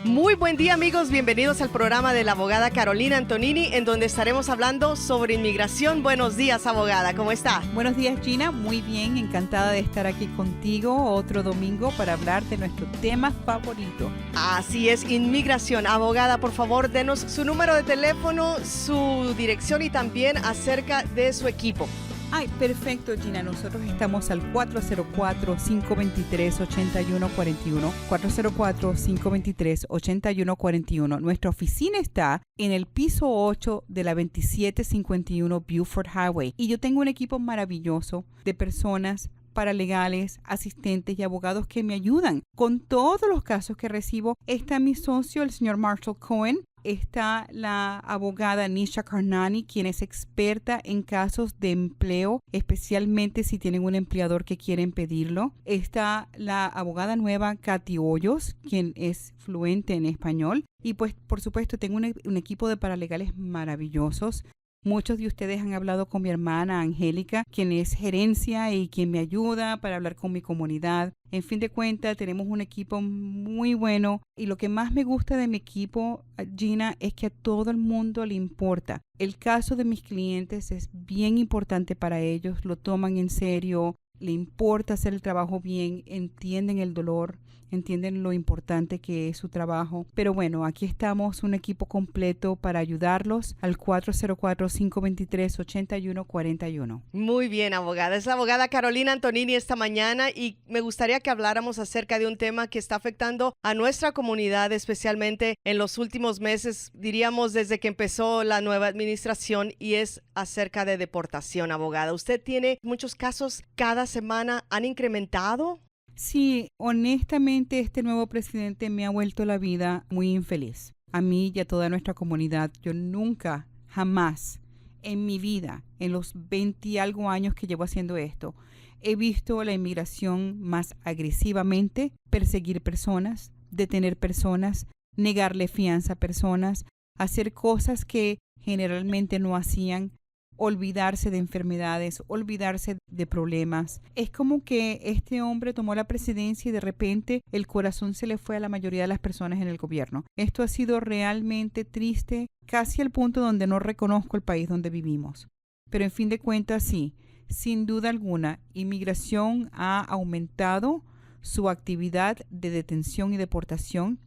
Muy buen día, amigos, bienvenidos al programa de la abogada Carolina Antonini, en donde estaremos hablando sobre inmigración. Buenos días, abogada, ¿cómo está? Buenos días, Gina, muy bien, encantada de estar aquí contigo otro domingo para hablar de nuestro tema favorito. Así es, inmigración. Abogada, por favor, denos su número de teléfono, su dirección y también acerca de su equipo. Ay, perfecto, Gina. Nosotros estamos al 404-523-8141. 404-523-8141. Nuestra oficina está en el piso 8 de la 2751 Buford Highway. Y yo tengo un equipo maravilloso de personas, paralegales, asistentes y abogados que me ayudan con todos los casos que recibo. Está mi socio, el señor Marshall Cohen. Está la abogada Nisha Karnani, quien es experta en casos de empleo, especialmente si tienen un empleador que quieren pedirlo. Está la abogada nueva Katy Hoyos, quien es fluente en español. Y pues, por supuesto, tengo un equipo de paralegales maravillosos. Muchos de ustedes han hablado con mi hermana Angélica, quien es gerencia y quien me ayuda para hablar con mi comunidad. En fin de cuentas, tenemos un equipo muy bueno y lo que más me gusta de mi equipo, Gina, es que a todo el mundo le importa. El caso de mis clientes es bien importante para ellos, lo toman en serio, le importa hacer el trabajo bien, entienden el dolor, entienden lo importante que es su trabajo. Pero bueno, aquí estamos, un equipo completo para ayudarlos al 404-523-8141. Muy bien, abogada. Es la abogada Carolina Antonini esta mañana y me gustaría que habláramos acerca de un tema que está afectando a nuestra comunidad, especialmente en los últimos meses, diríamos desde que empezó la nueva administración, y es acerca de deportación, abogada. ¿Usted tiene muchos casos cada semana? ¿Han incrementado? Sí, honestamente este nuevo presidente me ha vuelto la vida muy infeliz. A mí y a toda nuestra comunidad. Yo nunca, jamás en mi vida, en los 20 y algo años que llevo haciendo esto, he visto la inmigración más agresivamente perseguir personas, detener personas, negarle fianza a personas, hacer cosas que generalmente no hacían, olvidarse de enfermedades, olvidarse de problemas. Es como que este hombre tomó la presidencia y de repente el corazón se le fue a la mayoría de las personas en el gobierno. Esto ha sido realmente triste, casi al punto donde no reconozco el país donde vivimos. Pero en fin de cuentas, sí, sin duda alguna, inmigración ha aumentado su actividad de detención y deportación.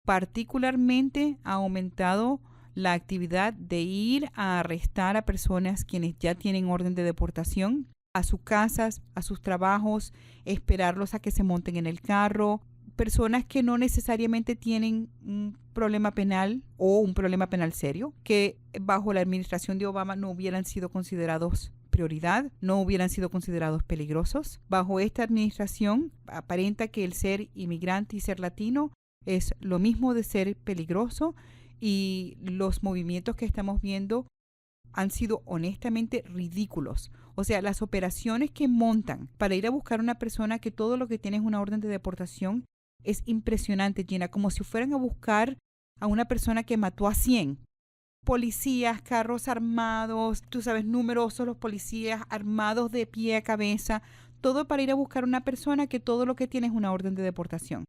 Particularmente ha aumentado la actividad de ir a arrestar a personas quienes ya tienen orden de deportación, a sus casas, a sus trabajos, esperarlos a que se monten en el carro, personas que no necesariamente tienen un problema penal o un problema penal serio, que bajo la administración de Obama no hubieran sido considerados prioridad, no hubieran sido considerados peligrosos. Bajo esta administración aparenta que el ser inmigrante y ser latino es lo mismo de ser peligroso. Y los movimientos que estamos viendo han sido honestamente ridículos. O sea, las operaciones que montan para ir a buscar a una persona que todo lo que tiene es una orden de deportación es impresionante, Gina, como si fueran a buscar a una persona que mató a 100. Policías, carros armados, tú sabes, numerosos los policías armados de pie a cabeza, todo para ir a buscar a una persona que todo lo que tiene es una orden de deportación.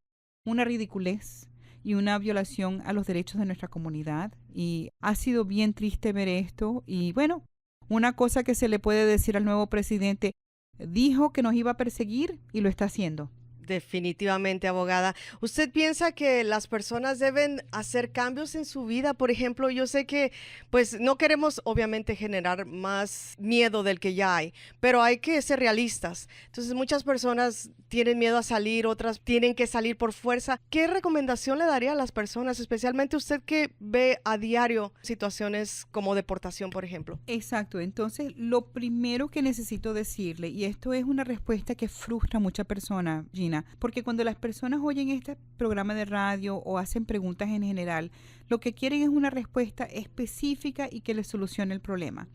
Una ridiculez y una violación a los derechos de nuestra comunidad. Y ha sido bien triste ver esto. Y bueno, una cosa que se le puede decir al nuevo presidente, dijo que nos iba a perseguir y lo está haciendo. Definitivamente, abogada. ¿Usted piensa que las personas deben hacer cambios en su vida? Por ejemplo, yo sé que pues no queremos obviamente generar más miedo del que ya hay, pero hay que ser realistas. Entonces muchas personas tienen miedo a salir, otras tienen que salir por fuerza. ¿Qué recomendación le daría a las personas, especialmente usted que ve a diario situaciones como deportación, por ejemplo? Exacto. Entonces, lo primero que necesito decirle, y esto es una respuesta que frustra a mucha persona, Gina, porque cuando las personas oyen este programa de radio o hacen preguntas en general, lo que quieren es una respuesta específica y que les solucione el problema.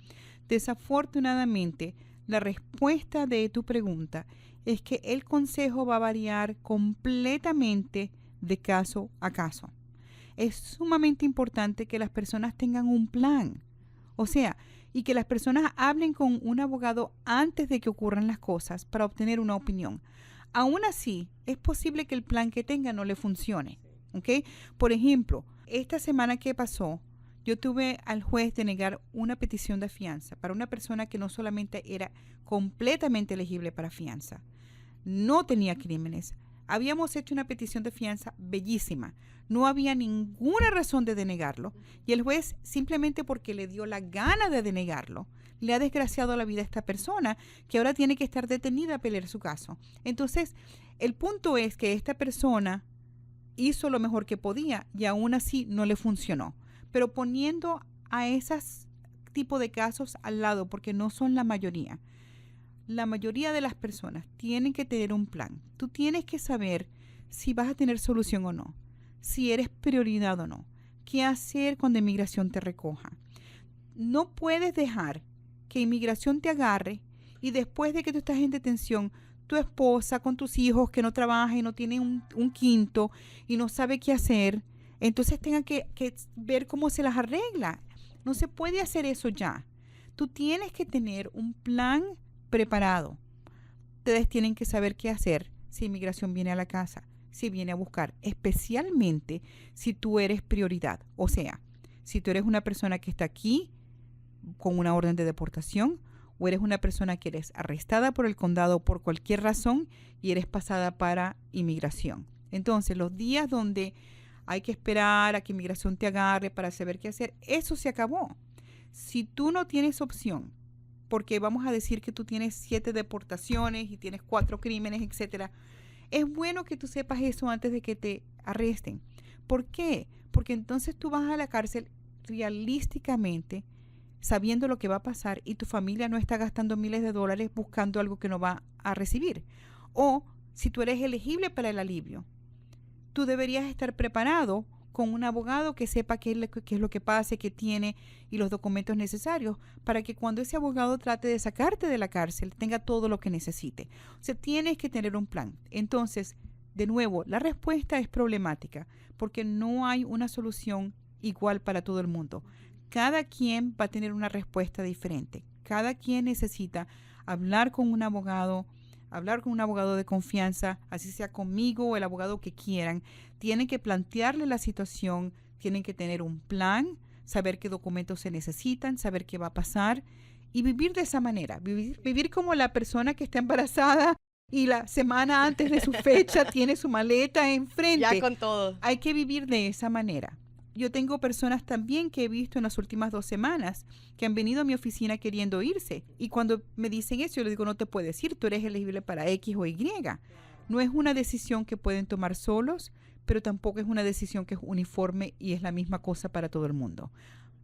Desafortunadamente, la respuesta de tu pregunta es que el consejo va a variar completamente de caso a caso. Es sumamente importante que las personas tengan un plan. O sea, y que las personas hablen con un abogado antes de que ocurran las cosas para obtener una opinión. Aún así, es posible que el plan que tenga no le funcione. ¿ok? Por ejemplo, esta semana que pasó, yo tuve al juez denegar una petición de fianza para una persona que no solamente era completamente elegible para fianza, no tenía crímenes. Habíamos hecho una petición de fianza bellísima. No había ninguna razón de denegarlo. Y el juez, simplemente porque le dio la gana de denegarlo, le ha desgraciado la vida a esta persona que ahora tiene que estar detenida a pelear su caso. Entonces, el punto es que esta persona hizo lo mejor que podía y aún así no le funcionó. Pero poniendo a esos tipos de casos al lado, porque no son la mayoría de las personas tienen que tener un plan. Tú tienes que saber si vas a tener solución o no, si eres prioridad o no, qué hacer cuando inmigración te recoja. No puedes dejar que inmigración te agarre y después de que tú estás en detención, tu esposa con tus hijos que no trabaja y no tiene un quinto y no sabe qué hacer, entonces tenga que ver cómo se las arregla. No se puede hacer eso ya. Tú tienes que tener un plan preparado. Ustedes tienen que saber qué hacer si inmigración viene a la casa, si viene a buscar, especialmente si tú eres prioridad. O sea, si tú eres una persona que está aquí con una orden de deportación o eres una persona que eres arrestada por el condado por cualquier razón y eres pasada para inmigración. Entonces, los días donde hay que esperar a que inmigración te agarre para saber qué hacer, eso se acabó. Si tú no tienes opción, porque vamos a decir que tú tienes 7 deportaciones y tienes 4 crímenes, etcétera, es bueno que tú sepas eso antes de que te arresten. ¿Por qué? Porque entonces tú vas a la cárcel realísticamente sabiendo lo que va a pasar y tu familia no está gastando miles de dólares buscando algo que no va a recibir. O si tú eres elegible para el alivio, tú deberías estar preparado con un abogado que sepa qué es lo que pasa, qué tiene y los documentos necesarios para que cuando ese abogado trate de sacarte de la cárcel tenga todo lo que necesite. O sea, tienes que tener un plan. Entonces, de nuevo, la respuesta es problemática porque no hay una solución igual para todo el mundo. Cada quien va a tener una respuesta diferente. Cada quien necesita hablar con un abogado de confianza, así sea conmigo o el abogado que quieran. Tienen que plantearle la situación, tienen que tener un plan, saber qué documentos se necesitan, saber qué va a pasar y vivir de esa manera. Vivir como la persona que está embarazada y la semana antes de su fecha tiene su maleta enfrente. Ya con todo. Hay que vivir de esa manera. Yo tengo personas también que he visto en las últimas 2 semanas que han venido a mi oficina queriendo irse. Y cuando me dicen eso, yo les digo, no te puedes ir, tú eres elegible para X o Y. No es una decisión que pueden tomar solos, pero tampoco es una decisión que es uniforme y es la misma cosa para todo el mundo.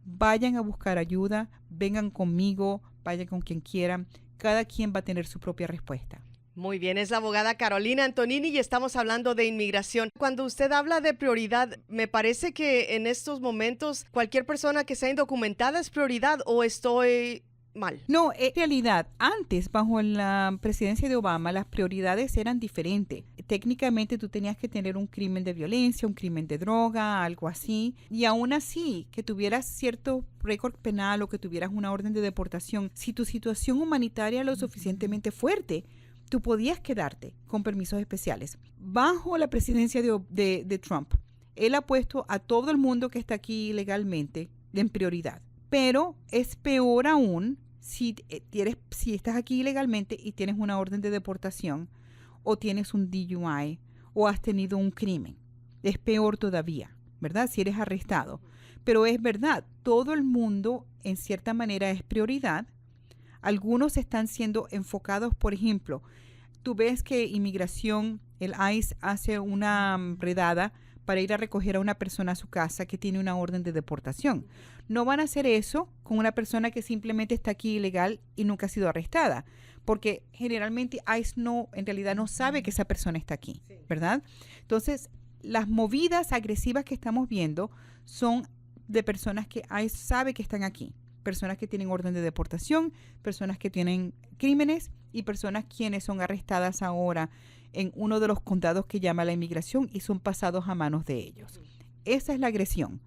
Vayan a buscar ayuda, vengan conmigo, vayan con quien quieran. Cada quien va a tener su propia respuesta. Muy bien, es la abogada Carolina Antonini y estamos hablando de inmigración. Cuando usted habla de prioridad, me parece que en estos momentos cualquier persona que sea indocumentada es prioridad, ¿o estoy mal? No, en realidad, antes, bajo la presidencia de Obama, las prioridades eran diferentes. Técnicamente tú tenías que tener un crimen de violencia, un crimen de droga, algo así. Y aún así, que tuvieras cierto récord penal o que tuvieras una orden de deportación, si tu situación humanitaria era lo suficientemente fuerte, tú podías quedarte con permisos especiales. Bajo la presidencia de Trump, él ha puesto a todo el mundo que está aquí legalmente en prioridad. Pero es peor aún si estás aquí ilegalmente y tienes una orden de deportación o tienes un DUI o has tenido un crimen. Es peor todavía, ¿verdad? Si eres arrestado. Pero es verdad, todo el mundo en cierta manera es prioridad. Algunos están siendo enfocados, por ejemplo, tú ves que inmigración, el ICE hace una redada para ir a recoger a una persona a su casa que tiene una orden de deportación. No van a hacer eso con una persona que simplemente está aquí ilegal y nunca ha sido arrestada, porque generalmente ICE en realidad no sabe que esa persona está aquí, ¿verdad? Entonces, las movidas agresivas que estamos viendo son de personas que ICE sabe que están aquí. Personas que tienen orden de deportación, personas que tienen crímenes y personas quienes son arrestadas ahora en uno de los condados que llama la inmigración y son pasados a manos de ellos. Esa es la agresión.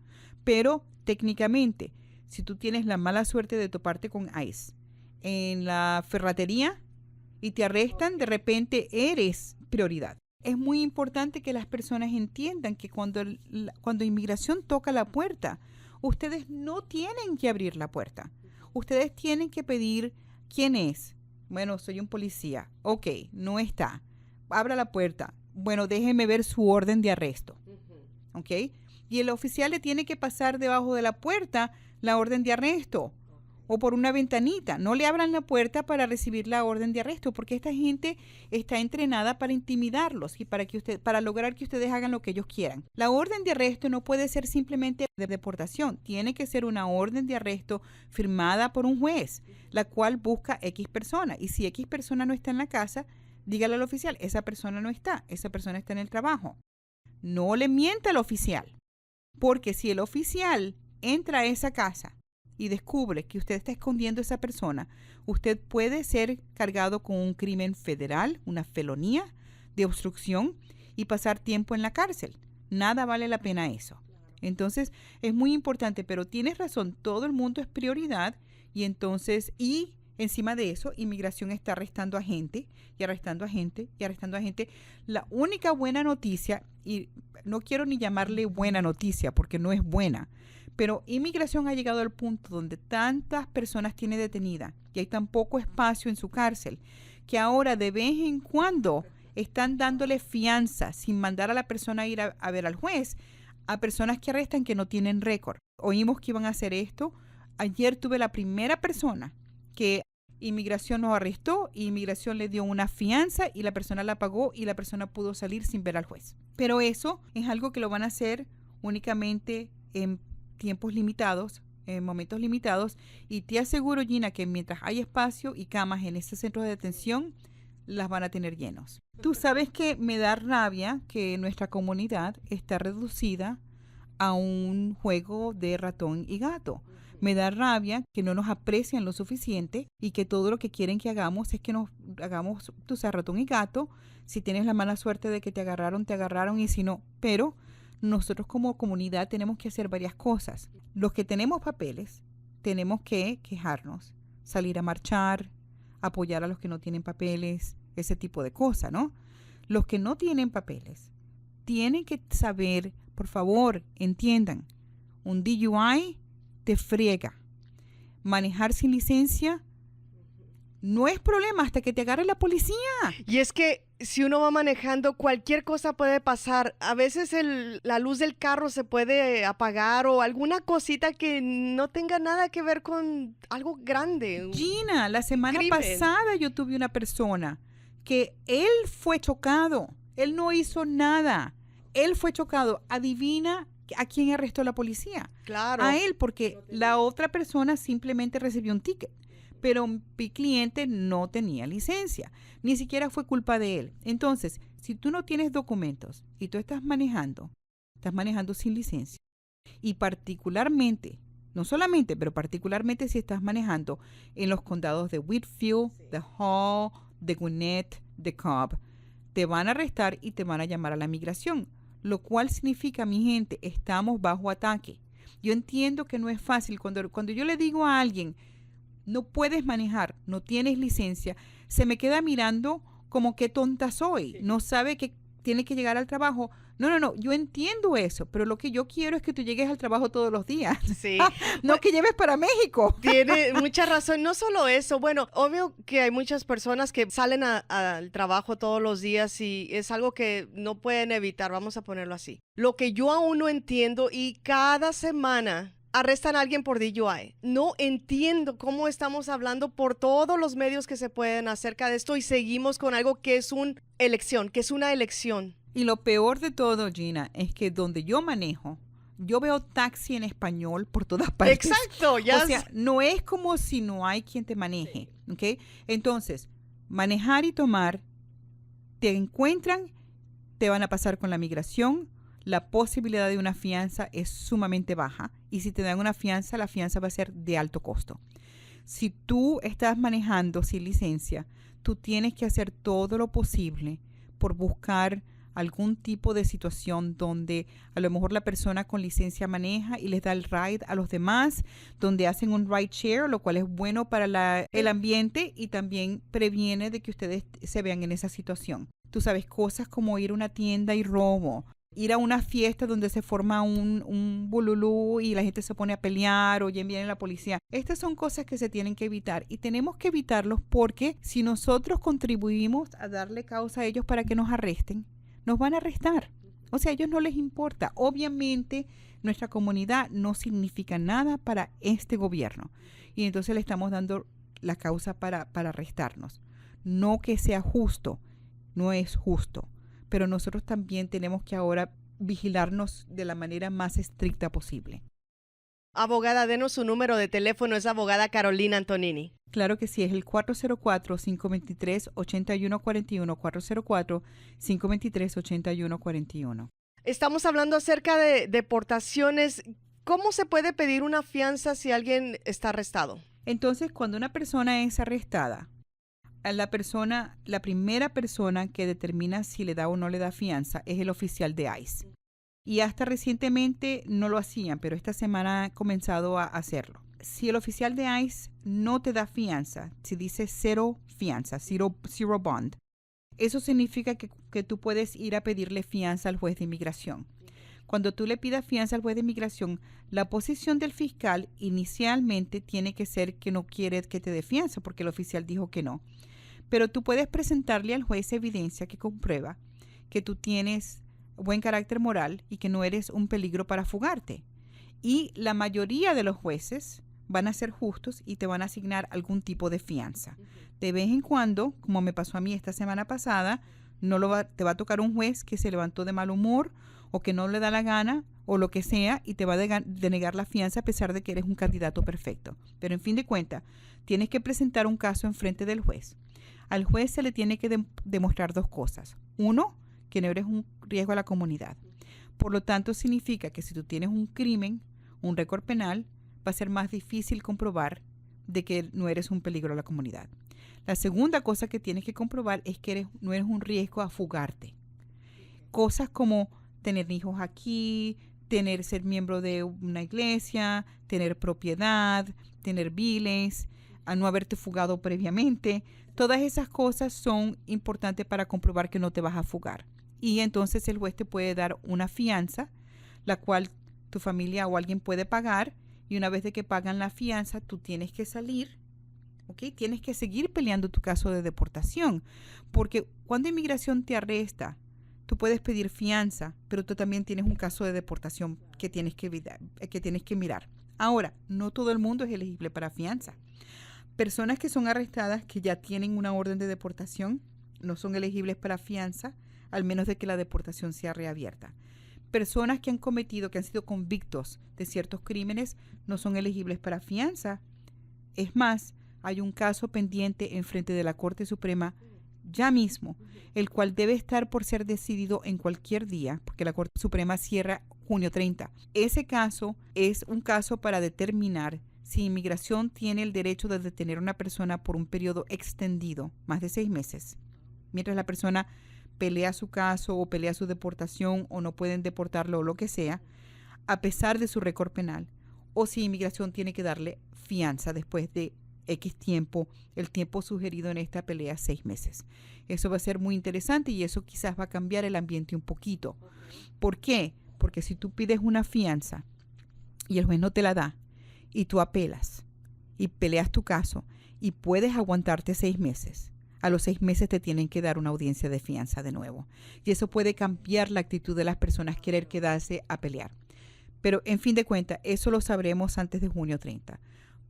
Pero técnicamente, si tú tienes la mala suerte de toparte con ICE en la ferretería y te arrestan, de repente eres prioridad. Es muy importante que las personas entiendan que cuando inmigración toca la puerta, ustedes no tienen que abrir la puerta. Ustedes tienen que pedir quién es. Bueno, soy un policía. Ok, no está. Abra la puerta. Bueno, déjeme ver su orden de arresto. Ok. Y el oficial le tiene que pasar debajo de la puerta la orden de arresto. O por una ventanita. No le abran la puerta para recibir la orden de arresto, porque esta gente está entrenada para intimidarlos y para lograr que ustedes hagan lo que ellos quieran. La orden de arresto no puede ser simplemente de deportación. Tiene que ser una orden de arresto firmada por un juez, la cual busca X persona. Y si X persona no está en la casa, dígale al oficial, esa persona no está, esa persona está en el trabajo. No le mienta al oficial, porque si el oficial entra a esa casa y descubre que usted está escondiendo a esa persona, usted puede ser cargado con un crimen federal, una felonía de obstrucción y pasar tiempo en la cárcel. Nada vale la pena eso. Entonces, es muy importante, pero tienes razón, todo el mundo es prioridad y encima de eso, inmigración está arrestando a gente y arrestando a gente y arrestando a gente. La única buena noticia, y no quiero ni llamarle buena noticia porque no es buena, pero inmigración ha llegado al punto donde tantas personas tiene detenida y hay tan poco espacio en su cárcel que ahora de vez en cuando están dándole fianza sin mandar a la persona a ir a ver al juez a personas que arrestan que no tienen récord. Oímos que iban a hacer esto. Ayer tuve la primera persona que inmigración nos arrestó y inmigración le dio una fianza y la persona la pagó y la persona pudo salir sin ver al juez. Pero eso es algo que lo van a hacer únicamente en tiempos limitados, en momentos limitados, y te aseguro, Gina, que mientras hay espacio y camas en ese centro de detención, las van a tener llenos. Tú sabes que me da rabia que nuestra comunidad está reducida a un juego de ratón y gato. Me da rabia que no nos aprecian lo suficiente y que todo lo que quieren que hagamos es que nos hagamos, tú sabes, ratón y gato. Si tienes la mala suerte de que te agarraron y si no, pero nosotros como comunidad tenemos que hacer varias cosas. Los que tenemos papeles, tenemos que quejarnos, salir a marchar, apoyar a los que no tienen papeles, ese tipo de cosas, ¿no? Los que no tienen papeles tienen que saber, por favor, entiendan, un DUI te friega. Manejar sin licencia no es problema hasta que te agarre la policía. Y es que si uno va manejando, cualquier cosa puede pasar. A veces la luz del carro se puede apagar o alguna cosita que no tenga nada que ver con algo grande. Gina, la semana pasada yo tuve una persona que él fue chocado. Él no hizo nada. Él fue chocado. Adivina a quién arrestó la policía. Claro. A él, porque la otra persona simplemente recibió un ticket. Pero mi cliente no tenía licencia, ni siquiera fue culpa de él. Entonces, si tú no tienes documentos y tú estás manejando sin licencia, y particularmente, no solamente, pero particularmente si estás manejando en los condados de Whitfield, de Hall, de Gwinnett, de Cobb, te van a arrestar y te van a llamar a la migración, lo cual significa, mi gente, estamos bajo ataque. Yo entiendo que no es fácil. Cuando yo le digo a alguien, no puedes manejar, no tienes licencia, se me queda mirando como qué tonta soy, no sabe que tiene que llegar al trabajo. No, yo entiendo eso, pero lo que yo quiero es que tú llegues al trabajo todos los días. Sí. No que lleves para México. Tiene mucha razón, no solo eso, bueno, obvio que hay muchas personas que salen al trabajo todos los días y es algo que no pueden evitar, vamos a ponerlo así. Lo que yo aún no entiendo y cada semana arrestan a alguien por DUI. No entiendo cómo estamos hablando por todos los medios que se pueden acerca de esto y seguimos con algo que es una elección. Y lo peor de todo, Gina, es que donde yo manejo, yo veo taxi en español por todas partes. Exacto, O sea, no es como si no hay quien te maneje, ¿ok? Entonces, manejar y tomar, te encuentran, te van a pasar con la migración. La posibilidad de una fianza es sumamente baja y si te dan una fianza, la fianza va a ser de alto costo. Si tú estás manejando sin licencia, tú tienes que hacer todo lo posible por buscar algún tipo de situación donde a lo mejor la persona con licencia maneja y les da el ride a los demás, donde hacen un ride share, lo cual es bueno para el ambiente y también previene de que ustedes se vean en esa situación. Tú sabes, cosas como ir a una tienda y robo, ir a una fiesta donde se forma un bululú y la gente se pone a pelear o ya viene la policía. Estas son cosas que se tienen que evitar y tenemos que evitarlos porque si nosotros contribuimos a darle causa a ellos para que nos arresten, nos van a arrestar. O sea, a ellos no les importa. Obviamente, nuestra comunidad no significa nada para este gobierno y entonces le estamos dando la causa para arrestarnos. No que sea justo, no es justo. Pero nosotros también tenemos que ahora vigilarnos de la manera más estricta posible. Abogada, denos su número de teléfono, es abogada Carolina Antonini. Claro que sí, es el 404-523-8141, 404-523-8141. Estamos hablando acerca de deportaciones. ¿Cómo se puede pedir una fianza si alguien está arrestado? Entonces, cuando una persona es arrestada, la primera persona que determina si le da o no le da fianza es el oficial de ICE. Y hasta recientemente no lo hacían, pero esta semana ha comenzado a hacerlo. Si el oficial de ICE no te da fianza, si dice cero fianza, zero bond, eso significa que tú puedes ir a pedirle fianza al juez de inmigración. Cuando tú le pidas fianza al juez de inmigración, la posición del fiscal inicialmente tiene que ser que no quiere que te dé fianza porque el oficial dijo que no. Pero tú puedes presentarle al juez evidencia que comprueba que tú tienes buen carácter moral y que no eres un peligro para fugarte. Y la mayoría de los jueces van a ser justos y te van a asignar algún tipo de fianza. De vez en cuando, como me pasó a mí esta semana pasada, te va a tocar un juez que se levantó de mal humor o que no le da la gana o lo que sea y te va a denegar la fianza a pesar de que eres un candidato perfecto. Pero en fin de cuentas, tienes que presentar un caso en frente del juez. Al juez se le tiene que demostrar dos cosas. Uno, que no eres un riesgo a la comunidad. Por lo tanto, significa que si tú tienes un crimen, un récord penal, va a ser más difícil comprobar de que no eres un peligro a la comunidad. La segunda cosa que tienes que comprobar es que no eres un riesgo a fugarte. Cosas como tener hijos aquí, ser miembro de una iglesia, tener propiedad, tener biles, a no haberte fugado previamente. Todas esas cosas son importantes para comprobar que no te vas a fugar. Y entonces el juez te puede dar una fianza, la cual tu familia o alguien puede pagar. Y una vez de que pagan la fianza, tú tienes que salir, ¿ok? Tienes que seguir peleando tu caso de deportación. Porque cuando inmigración te arresta, tú puedes pedir fianza, pero tú también tienes un caso de deportación que tienes que mirar. Ahora, no todo el mundo es elegible para fianza. Personas que son arrestadas, que ya tienen una orden de deportación, no son elegibles para fianza, al menos de que la deportación sea reabierta. Personas que han sido convictos de ciertos crímenes, no son elegibles para fianza. Es más, hay un caso pendiente en frente de la Corte Suprema ya mismo, el cual debe estar por ser decidido en cualquier día, porque la Corte Suprema cierra junio 30. Ese caso es un caso para determinar si inmigración tiene el derecho de detener a una persona por un periodo extendido, más de 6 meses, mientras la persona pelea su caso o pelea su deportación o no pueden deportarlo o lo que sea, a pesar de su récord penal, o si inmigración tiene que darle fianza después de X tiempo, el tiempo sugerido en esta pelea, 6 meses. Eso va a ser muy interesante y eso quizás va a cambiar el ambiente un poquito. ¿Por qué? Porque si tú pides una fianza y el juez no te la da y tú apelas y peleas tu caso y puedes aguantarte 6 meses, a los 6 meses te tienen que dar una audiencia de fianza de nuevo. Y eso puede cambiar la actitud de las personas querer quedarse a pelear. Pero en fin de cuentas, eso lo sabremos antes de junio 30.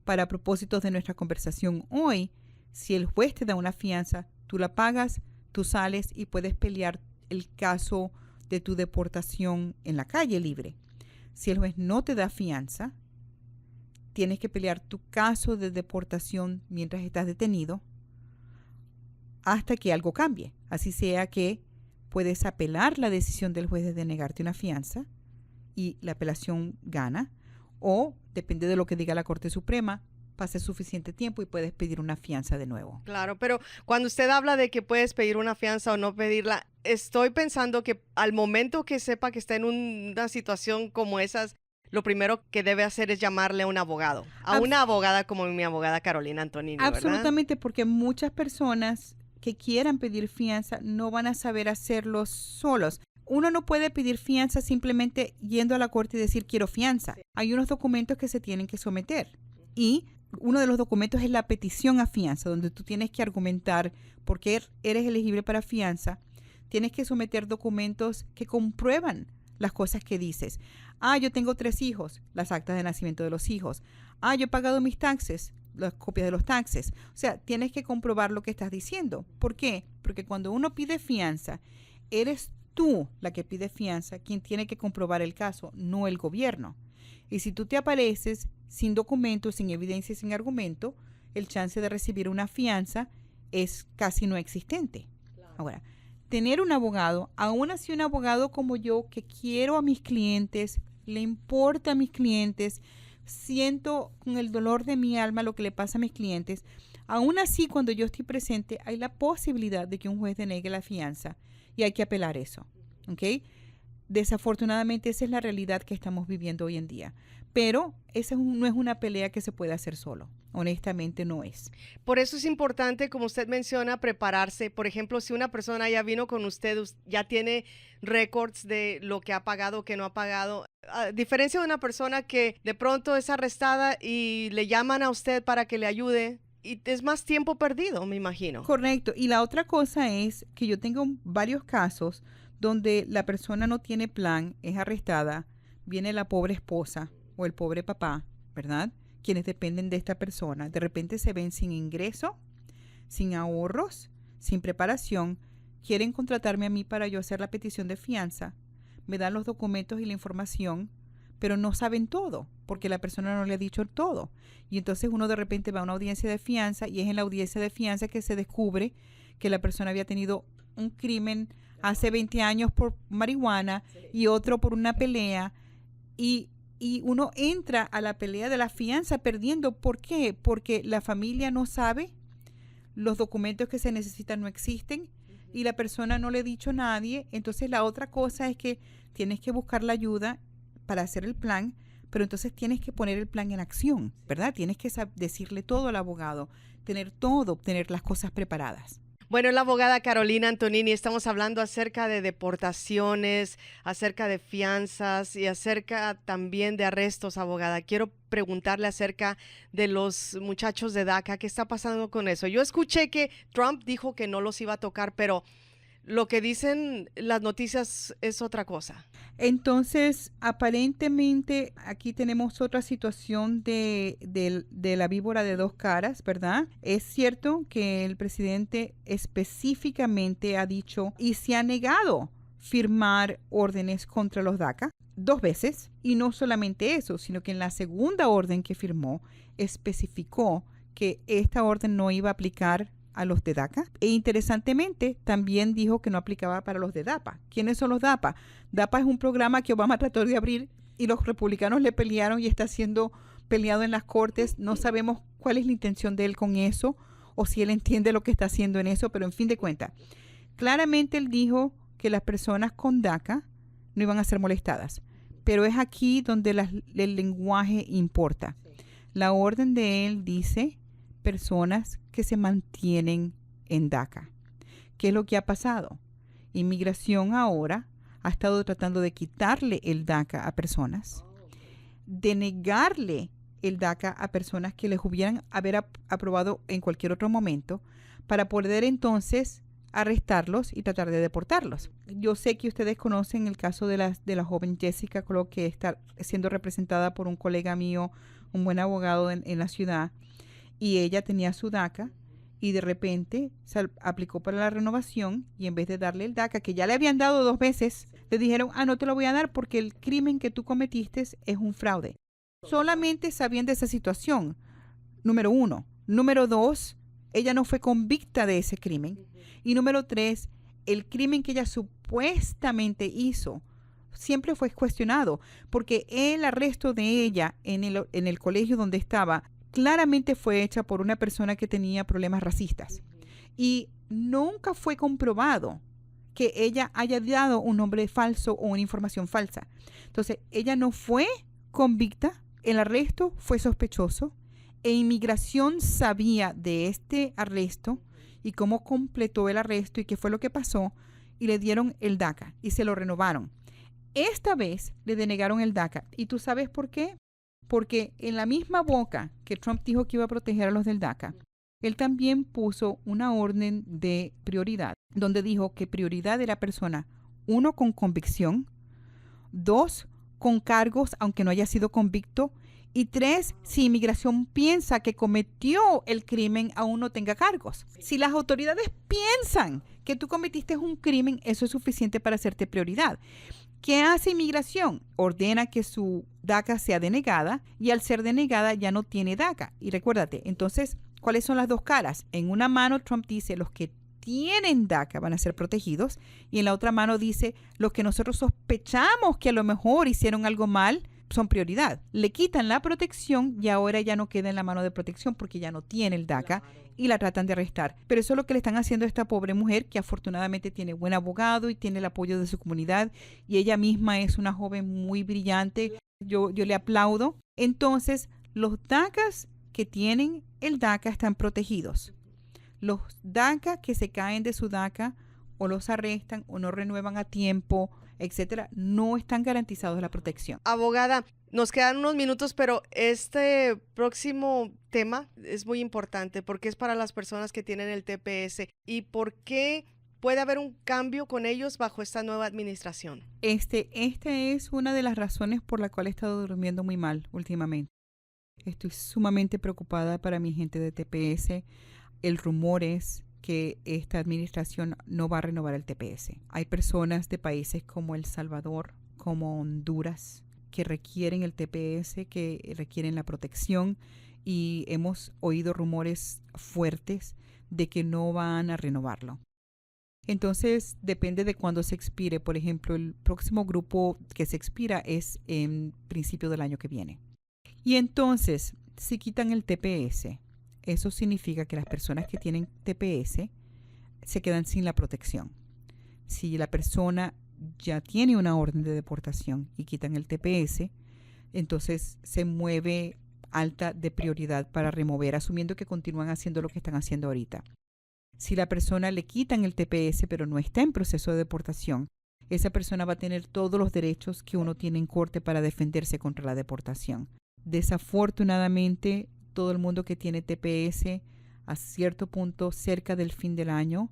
Para propósitos de nuestra conversación hoy, si el juez te da una fianza, tú la pagas, tú sales y puedes pelear el caso de tu deportación en la calle libre. Si el juez no te da fianza, tienes que pelear tu caso de deportación mientras estás detenido hasta que algo cambie. Así sea que puedes apelar la decisión del juez de denegarte una fianza y la apelación gana, o depende de lo que diga la Corte Suprema, pase suficiente tiempo y puedes pedir una fianza de nuevo. Claro, pero cuando usted habla de que puedes pedir una fianza o no pedirla, estoy pensando que al momento que sepa que está en una situación como esas, lo primero que debe hacer es llamarle a un abogado, a una abogada como mi abogada Carolina Antonini, ¿verdad? Absolutamente, porque muchas personas que quieran pedir fianza no van a saber hacerlo solos. Uno no puede pedir fianza simplemente yendo a la corte y decir quiero fianza. Hay unos documentos que se tienen que someter y uno de los documentos es la petición a fianza, donde tú tienes que argumentar por qué eres elegible para fianza. Tienes que someter documentos que comprueban las cosas que dices. Yo tengo 3 hijos, las actas de nacimiento de los hijos. Yo he pagado mis taxes, las copias de los taxes. O sea, tienes que comprobar lo que estás diciendo. ¿Por qué? Porque cuando uno pide fianza, eres tú la que pide fianza, quien tiene que comprobar el caso, no el gobierno. Y si tú te apareces sin documentos, sin evidencia y sin argumento, el chance de recibir una fianza es casi no existente. Claro. Ahora, tener un abogado, aún así un abogado como yo, que quiero a mis clientes, le importa a mis clientes, siento con el dolor de mi alma lo que le pasa a mis clientes, aún así cuando yo estoy presente hay la posibilidad de que un juez denegue la fianza y hay que apelar eso, ¿ok? Desafortunadamente esa es la realidad que estamos viviendo hoy en día, pero esa no es una pelea que se puede hacer solo. Honestamente no es. Por eso es importante, como usted menciona, prepararse. Por ejemplo, si una persona ya vino con usted, ya tiene récords de lo que ha pagado, que no ha pagado. A diferencia de una persona que de pronto es arrestada y le llaman a usted para que le ayude, y es más tiempo perdido, me imagino. Correcto. Y la otra cosa es que yo tengo varios casos donde la persona no tiene plan, es arrestada, viene la pobre esposa o el pobre papá, ¿verdad?, quienes dependen de esta persona, de repente se ven sin ingreso, sin ahorros, sin preparación, quieren contratarme a mí para yo hacer la petición de fianza, me dan los documentos y la información, pero no saben todo, porque la persona no le ha dicho todo. Y entonces uno de repente va a una audiencia de fianza y es en la audiencia de fianza que se descubre que la persona había tenido un crimen hace 20 años por marihuana y otro por una pelea y uno entra a la pelea de la fianza perdiendo. ¿Por qué? Porque la familia no sabe, los documentos que se necesitan no existen y la persona no le ha dicho a nadie. Entonces la otra cosa es que tienes que buscar la ayuda para hacer el plan, pero entonces tienes que poner el plan en acción, ¿verdad? Tienes que decirle todo al abogado, tener las cosas preparadas. Bueno, es la abogada Carolina Antonini. Estamos hablando acerca de deportaciones, acerca de fianzas y acerca también de arrestos, abogada. Quiero preguntarle acerca de los muchachos de DACA. ¿Qué está pasando con eso? Yo escuché que Trump dijo que no los iba a tocar, pero lo que dicen las noticias es otra cosa. Entonces, aparentemente, aquí tenemos otra situación de la víbora de 2 caras, ¿verdad? Es cierto que el presidente específicamente ha dicho y se ha negado firmar órdenes contra los DACA 2 veces. Y no solamente eso, sino que en la segunda orden que firmó, especificó que esta orden no iba a aplicar a los de DACA. E interesantemente, también dijo que no aplicaba para los de DAPA. ¿Quiénes son los DAPA? DAPA es un programa que Obama trató de abrir y los republicanos le pelearon y está siendo peleado en las cortes. No sabemos cuál es la intención de él con eso o si él entiende lo que está haciendo en eso, pero en fin de cuentas, claramente él dijo que las personas con DACA no iban a ser molestadas. Pero es aquí donde el lenguaje importa. La orden de él dice personas que se mantienen en DACA. ¿Qué es lo que ha pasado? Inmigración ahora ha estado tratando de quitarle el DACA a personas, de negarle el DACA a personas que les hubieran haber aprobado en cualquier otro momento para poder entonces arrestarlos y tratar de deportarlos. Yo sé que ustedes conocen el caso de la joven Jessica Clark, que está siendo representada por un colega mío, un buen abogado en la ciudad, y ella tenía su DACA y de repente se aplicó para la renovación y en vez de darle el DACA, que ya le habían dado 2 veces, le dijeron, no te lo voy a dar porque el crimen que tú cometiste es un fraude. Solamente sabían de esa situación, número 1. Número 2, ella no fue convicta de ese crimen. Y número 3, el crimen que ella supuestamente hizo siempre fue cuestionado, porque el arresto de ella en el colegio donde estaba claramente fue hecha por una persona que tenía problemas racistas. Y nunca fue comprobado que ella haya dado un nombre falso o una información falsa. Entonces, ella no fue convicta, el arresto fue sospechoso, e inmigración sabía de este arresto y cómo completó el arresto y qué fue lo que pasó, y le dieron el DACA y se lo renovaron. Esta vez le denegaron el DACA. ¿Y tú sabes por qué? Porque en la misma boca que Trump dijo que iba a proteger a los del DACA, él también puso una orden de prioridad, donde dijo que prioridad era persona, 1, con convicción, 2, con cargos, aunque no haya sido convicto, y 3, si inmigración piensa que cometió el crimen, aún no tenga cargos. Si las autoridades piensan que tú cometiste un crimen, eso es suficiente para hacerte prioridad. ¿Qué hace inmigración? Ordena que su DACA sea denegada y al ser denegada ya no tiene DACA. Y recuérdate, entonces, ¿cuáles son las dos caras? En una mano Trump dice los que tienen DACA van a ser protegidos y en la otra mano dice los que nosotros sospechamos que a lo mejor hicieron algo mal son prioridad. Le quitan la protección y ahora ya no queda en la mano de protección porque ya no tiene el DACA y la tratan de arrestar. Pero eso es lo que le están haciendo a esta pobre mujer que afortunadamente tiene buen abogado y tiene el apoyo de su comunidad y ella misma es una joven muy brillante. Yo le aplaudo. Entonces, los DACAs que tienen el DACA están protegidos. Los DACA que se caen de su DACA o los arrestan o no renuevan a tiempo, etcétera, no están garantizados la protección. Abogada, nos quedan unos minutos, pero este próximo tema es muy importante porque es para las personas que tienen el TPS. ¿Y por qué puede haber un cambio con ellos bajo esta nueva administración? Esta es una de las razones por la cual he estado durmiendo muy mal últimamente. Estoy sumamente preocupada para mi gente de TPS. El rumor es que esta administración no va a renovar el TPS. Hay personas de países como El Salvador, como Honduras, que requieren el TPS, que requieren la protección y hemos oído rumores fuertes de que no van a renovarlo. Entonces, depende de cuándo se expire. Por ejemplo, el próximo grupo que se expira es en principio del año que viene. Y entonces, si quitan el TPS, eso significa que las personas que tienen TPS se quedan sin la protección. Si la persona ya tiene una orden de deportación y quitan el TPS, entonces se mueve alta de prioridad para remover, asumiendo que continúan haciendo lo que están haciendo ahorita. Si la persona le quitan el TPS pero no está en proceso de deportación, esa persona va a tener todos los derechos que uno tiene en corte para defenderse contra la deportación. Desafortunadamente, todo el mundo que tiene TPS a cierto punto cerca del fin del año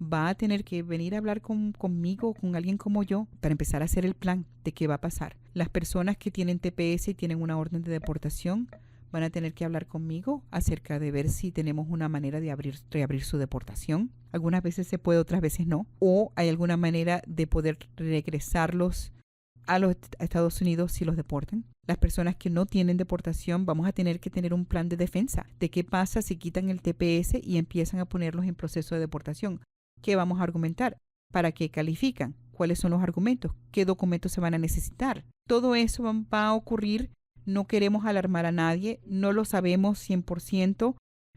va a tener que venir a hablar conmigo, con alguien como yo, para empezar a hacer el plan de qué va a pasar. Las personas que tienen TPS y tienen una orden de deportación van a tener que hablar conmigo acerca de ver si tenemos una manera de reabrir su deportación. Algunas veces se puede, otras veces no. O hay alguna manera de poder regresarlos a Estados Unidos si los deportan. Las personas que no tienen deportación vamos a tener que tener un plan de defensa de qué pasa si quitan el TPS y empiezan a ponerlos en proceso de deportación. ¿Qué vamos a argumentar? ¿Para qué califican? ¿Cuáles son los argumentos? ¿Qué documentos se van a necesitar? Todo eso va a ocurrir. No queremos alarmar a nadie. No lo sabemos 100%.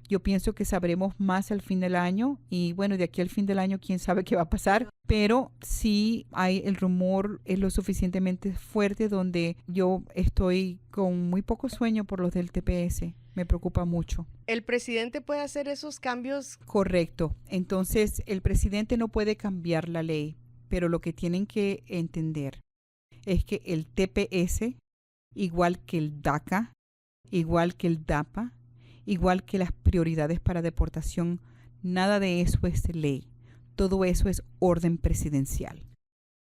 Yo pienso que sabremos más al fin del año y bueno, de aquí al fin del año quién sabe qué va a pasar, pero sí hay el rumor es lo suficientemente fuerte donde yo estoy con muy poco sueño por los del TPS. Me preocupa mucho. ¿El presidente puede hacer esos cambios? Correcto. Entonces, el presidente no puede cambiar la ley, pero lo que tienen que entender es que el TPS, igual que el DACA, igual que el DAPA, igual que las prioridades para deportación, nada de eso es ley. Todo eso es orden presidencial.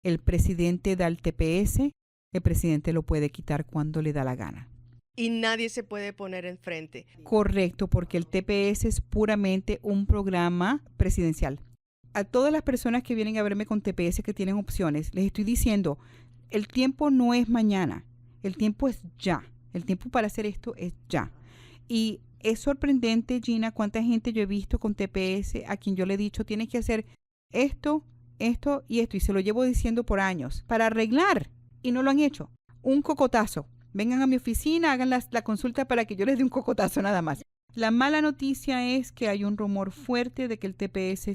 El presidente da el TPS, el presidente lo puede quitar cuando le da la gana. Y nadie se puede poner enfrente. Correcto, porque el TPS es puramente un programa presidencial. A todas las personas que vienen a verme con TPS que tienen opciones, les estoy diciendo, el tiempo no es mañana, el tiempo es ya. El tiempo para hacer esto es ya. Y es sorprendente, Gina, cuánta gente yo he visto con TPS a quien yo le he dicho, tienes que hacer esto, esto y esto. Y se lo llevo diciendo por años para arreglar y no lo han hecho. Un cocotazo. Vengan a mi oficina, hagan la consulta para que yo les dé un cocotazo nada más. La mala noticia es que hay un rumor fuerte de que el TPS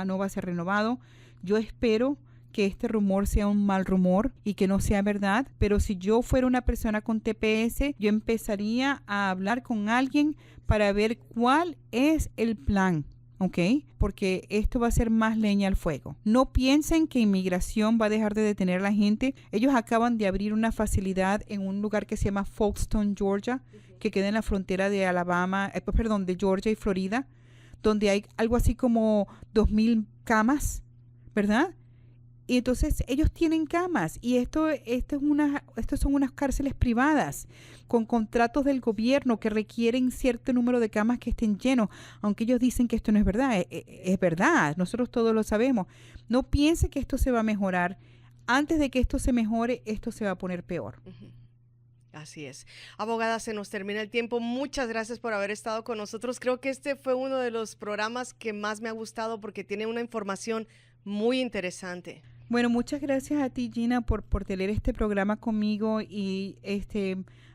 no va a ser renovado. Yo espero que este rumor sea un mal rumor y que no sea verdad, pero si yo fuera una persona con TPS, yo empezaría a hablar con alguien para ver cuál es el plan ¿ok? Porque esto va a ser más leña al fuego. No piensen que inmigración va a dejar de detener a la gente. Ellos acaban de abrir una facilidad en un lugar que se llama Folkestone, Georgia, que queda en la frontera de de Georgia y Florida, donde hay algo así como 2,000 camas, ¿verdad? Y entonces ellos tienen camas y estos son unas cárceles privadas con contratos del gobierno que requieren cierto número de camas que estén llenos, aunque ellos dicen que esto no es verdad, es verdad, nosotros todos lo sabemos. No piense que esto se va a mejorar. Antes de que esto se mejore, esto se va a poner peor. Ujú. Así es. Abogada, se nos termina el tiempo. Muchas gracias por haber estado con nosotros. Creo que este fue uno de los programas que más me ha gustado porque tiene una información muy interesante. Bueno, muchas gracias a ti, Gina, por tener este programa conmigo y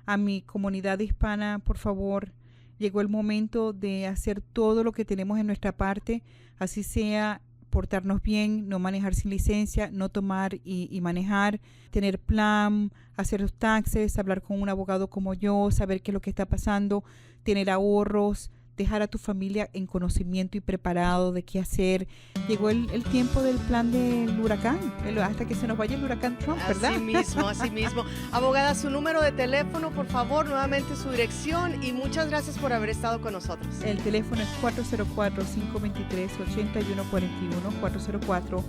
a mi comunidad hispana, por favor, llegó el momento de hacer todo lo que tenemos en nuestra parte, así sea portarnos bien, no manejar sin licencia, no tomar y manejar, tener plan, hacer los taxes, hablar con un abogado como yo, saber qué es lo que está pasando, tener ahorros, dejar a tu familia en conocimiento y preparado de qué hacer. Llegó el tiempo del plan del huracán, hasta que se nos vaya el huracán Trump, ¿verdad? Así mismo. Abogada, su número de teléfono, por favor, nuevamente su dirección y muchas gracias por haber estado con nosotros. El teléfono es 404-523-8141,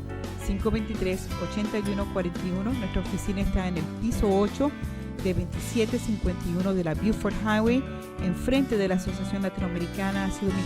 404-523-8141. Nuestra oficina está en el piso 8 de 2751 de la Buford Highway, enfrente de la Asociación Latinoamericana. Ha sido mi